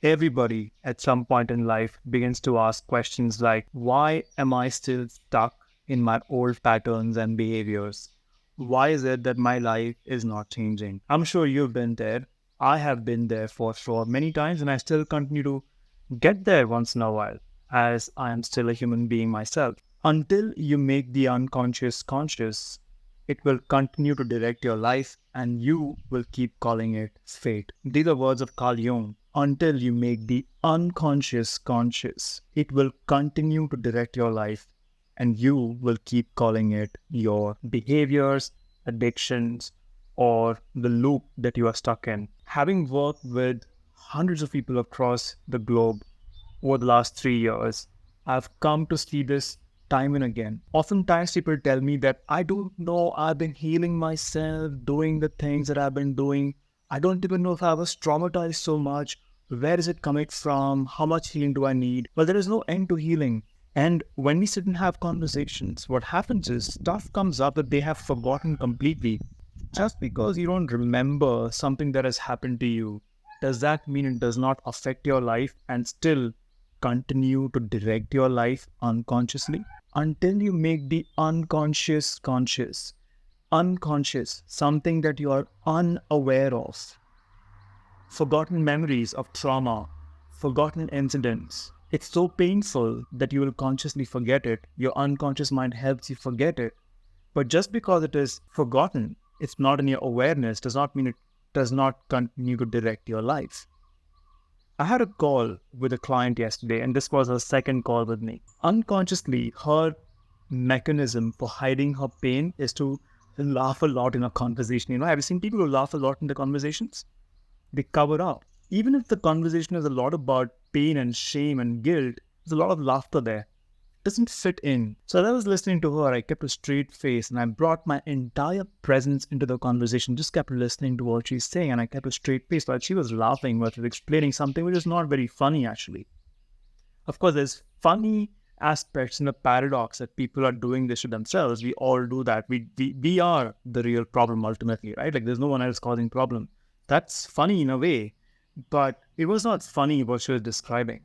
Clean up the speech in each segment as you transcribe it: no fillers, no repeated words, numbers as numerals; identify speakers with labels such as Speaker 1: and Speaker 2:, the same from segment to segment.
Speaker 1: Everybody at some point in life begins to ask questions like, why am I still stuck in my old patterns and behaviors? Why is it that my life is not changing? I'm sure you've been there. I have been there for sure many times, and I still continue to get there once in a while, as I am still a human being myself. Until you make the unconscious conscious, it will continue to direct your life and you will keep calling it fate. These are words of Carl Jung. Until you make the unconscious conscious, it will continue to direct your life and you will keep calling it your behaviors, addictions, or the loop that you are stuck in. Having worked with hundreds of people across the globe over the last 3 years, I've come to see this time and again. Oftentimes, people tell me that I don't know, I've been healing myself, doing the things that I've been doing. I don't even know if I was traumatized so much. Where is it coming from? How much healing do I need? Well, there is no end to healing. And when we sit and have conversations, what happens is stuff comes up that they have forgotten completely. Just because you don't remember something that has happened to you, does that mean it does not affect your life and still continue to direct your life unconsciously? Until you make the unconscious conscious, unconscious, something that you are unaware of, forgotten memories of trauma, forgotten incidents. It's so painful that you will consciously forget it. Your unconscious mind helps you forget it. But just because it is forgotten, it's not in your awareness, does not mean it does not continue to direct your life. I had a call with a client yesterday, and this was her second call with me. Unconsciously, her mechanism for hiding her pain is to laugh a lot in a conversation. Have you seen people who laugh a lot in the conversations? They cover up. Even if the conversation is a lot about pain and shame and guilt, there's a lot of laughter there. It doesn't fit in. So as I was listening to her, I kept a straight face and I brought my entire presence into the conversation, just kept listening to what she's saying, and I kept a straight face while she was laughing, while she was explaining something which is not very funny actually. Of course, there's funny aspects in the paradox that people are doing this to themselves. We all do that. We are the real problem ultimately, right? Like there's no one else causing problem. That's funny in a way, but it was not funny what she was describing.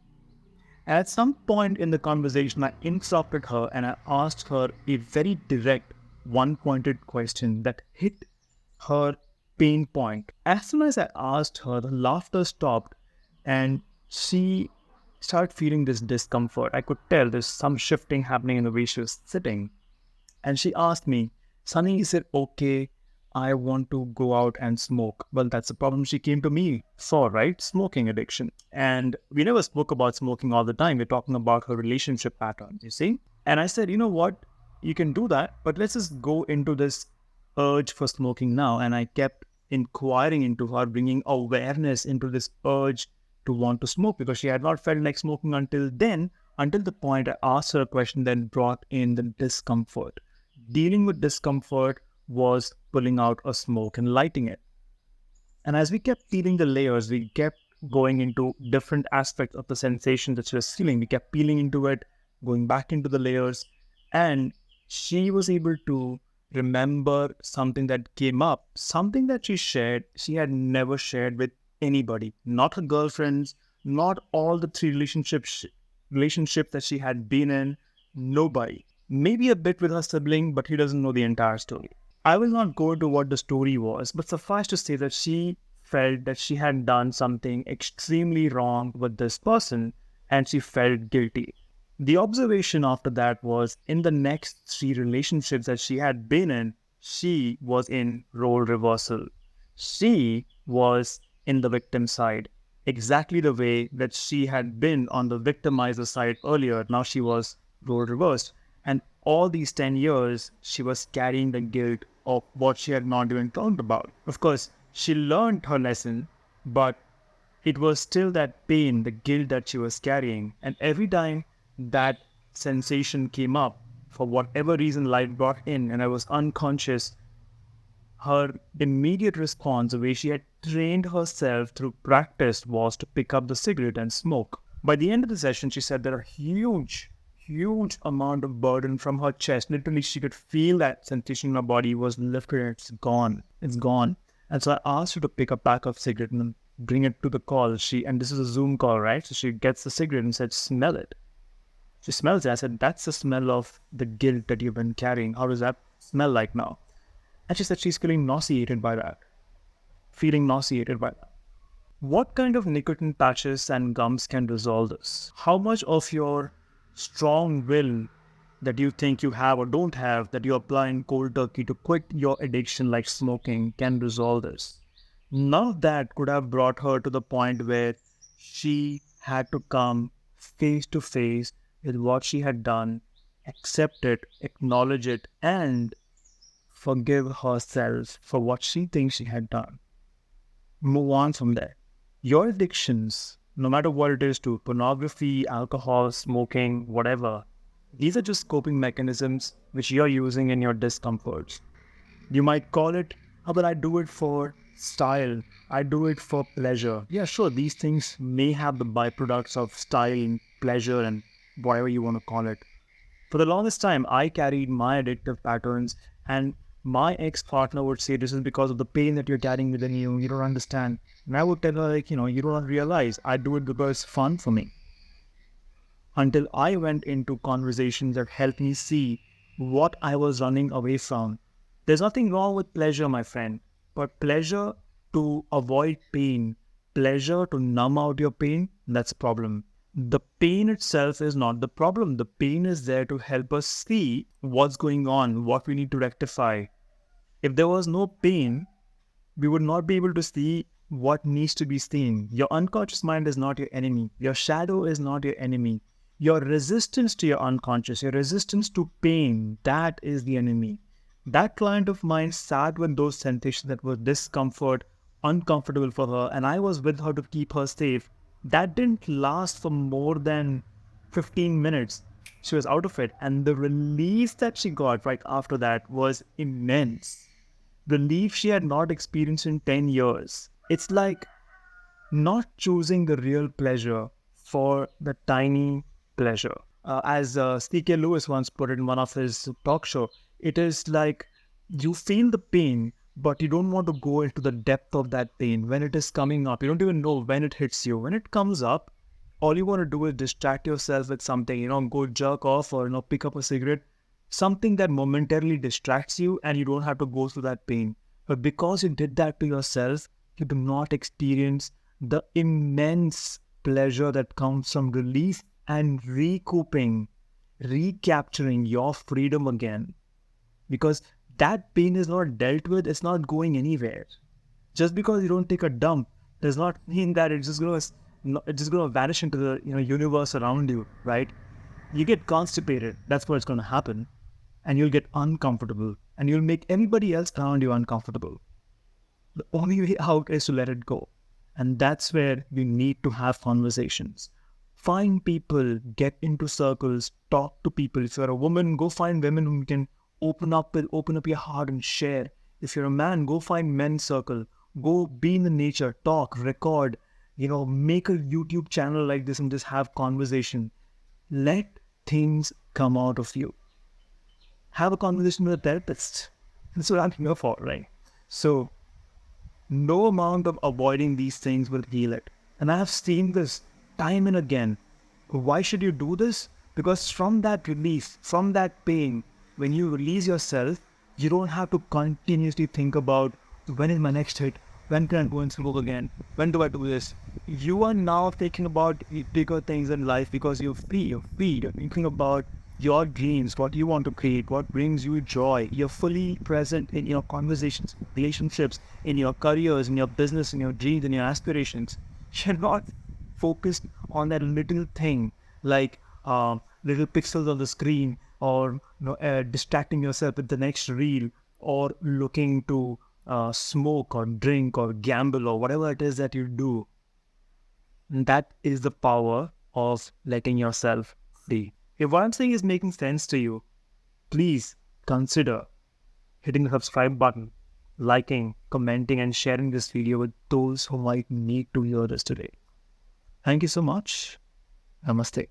Speaker 1: And at some point in the conversation, I interrupted her and I asked her a very direct, one-pointed question that hit her pain point. As soon as I asked her, the laughter stopped and she started feeling this discomfort. I could tell there's some shifting happening in the way she was sitting. And she asked me, Sunny, is it okay? I want to go out and smoke. Well, that's the problem she came to me for, right? Smoking addiction. And we never spoke about smoking all the time. We're talking about her relationship patterns, you see? And I said, you know what? You can do that, but let's just go into this urge for smoking now. And I kept inquiring into her, bringing awareness into this urge to want to smoke because she had not felt like smoking until then, until the point I asked her a question that brought in the discomfort. Dealing with discomfort was pulling out a smoke and lighting it. And as we kept peeling the layers, we kept going into different aspects of the sensation that she was feeling. We kept peeling into it, going back into the layers, and she was able to remember something that came up, something that she had never shared with anybody, not her girlfriends, not all the three relationships that she had been in, nobody. Maybe a bit with her sibling, but he doesn't know the entire story. I will not go into what the story was, but suffice to say that she felt that she had done something extremely wrong with this person and she felt guilty. The observation after that was in the next three relationships that she had been in, she was in role reversal. She was in the victim side, exactly the way that she had been on the victimizer side earlier. Now she was role reversed. And all these 10 years, she was carrying the guilt of what she had not even talked about. Of course, she learned her lesson, but it was still that pain, the guilt that she was carrying. And every time that sensation came up, for whatever reason life brought in, and I was unconscious, her immediate response, the way she had trained herself through practice, was to pick up the cigarette and smoke. By the end of the session, she said there are huge amount of burden from her chest. Literally, she could feel that sensation in her body was lifted and it's gone. It's gone. And so I asked her to pick a pack of cigarette and bring it to the call. And this is a Zoom call, right? So she gets the cigarette and said, smell it. She smells it. I said, that's the smell of the guilt that you've been carrying. How does that smell like now? And she said she's feeling nauseated by that. Feeling nauseated by that. What kind of nicotine patches and gums can resolve this? How much of your strong will that you think you have or don't have, that you apply in cold turkey to quit your addiction like smoking, can resolve this? None of that could have brought her to the point where she had to come face to face with what she had done, accept it, acknowledge it, and forgive herself for what she thinks she had done. Move on from there. Your addictions, no matter what it is, to pornography, alcohol, smoking, whatever, these are just coping mechanisms which you're using in your discomforts. You might call it, oh, but I do it for style. I do it for pleasure. Yeah, sure, these things may have the byproducts of style and pleasure and whatever you want to call it. For the longest time, I carried my addictive patterns, and my ex-partner would say, this is because of the pain that you're carrying within you. You don't understand. And I would tell her, like, you don't realize I do it because it's fun for me. Until I went into conversations that helped me see what I was running away from. There's nothing wrong with pleasure, my friend, but pleasure to avoid pain, pleasure to numb out your pain, that's a problem. The pain itself is not the problem. The pain is there to help us see what's going on, what we need to rectify. If there was no pain, we would not be able to see what needs to be seen. Your unconscious mind is not your enemy. Your shadow is not your enemy. Your resistance to your unconscious, your resistance to pain, that is the enemy. That client of mine sat with those sensations that were discomfort, uncomfortable for her, and I was with her to keep her safe. That didn't last for more than 15 minutes. She was out of it, and the release that she got right after that was immense. Relief she had not experienced in 10 years. It's like not choosing the real pleasure for the tiny pleasure. As C.K. Lewis once put it in one of his talk show, it is like you feel the pain, but you don't want to go into the depth of that pain. When it is coming up, you don't even know when it hits you. When it comes up, all you want to do is distract yourself with something, go jerk off or, pick up a cigarette, something that momentarily distracts you and you don't have to go through that pain. But because you did that to yourself, you do not experience the immense pleasure that comes from release and recouping, recapturing your freedom again. Because that pain is not dealt with, it's not going anywhere. Just because you don't take a dump does not mean that it's just going to vanish into the universe around you, right? You get constipated, that's what's going to happen. And you'll get uncomfortable, and you'll make everybody else around you uncomfortable. The only way out is to let it go. And that's where you need to have conversations. Find people, get into circles, talk to people. If you're a woman, go find women who you can open up your heart and share. If you're a man, go find men's circle. Go be in the nature, talk, record, make a YouTube channel like this and just have conversation. Let things come out of you. Have a conversation with a therapist. That's what I'm here for, right? So, no amount of avoiding these things will heal it. And I have seen this time and again. Why should you do this? Because from that release, from that pain, when you release yourself, you don't have to continuously think about when is my next hit, when can I go and smoke again, when do I do this? You are now thinking about bigger things in life because you're free, you're thinking about your dreams, what you want to create, what brings you joy. You're fully present in your conversations, relationships, in your careers, in your business, in your dreams, in your aspirations. You're not focused on that little thing like little pixels on the screen, or distracting yourself with the next reel, or looking to smoke or drink or gamble or whatever it is that you do. And that is the power of letting yourself free. If what I'm saying is making sense to you, please consider hitting the subscribe button, liking, commenting, and sharing this video with those who might need to hear this today. Thank you so much. Namaste.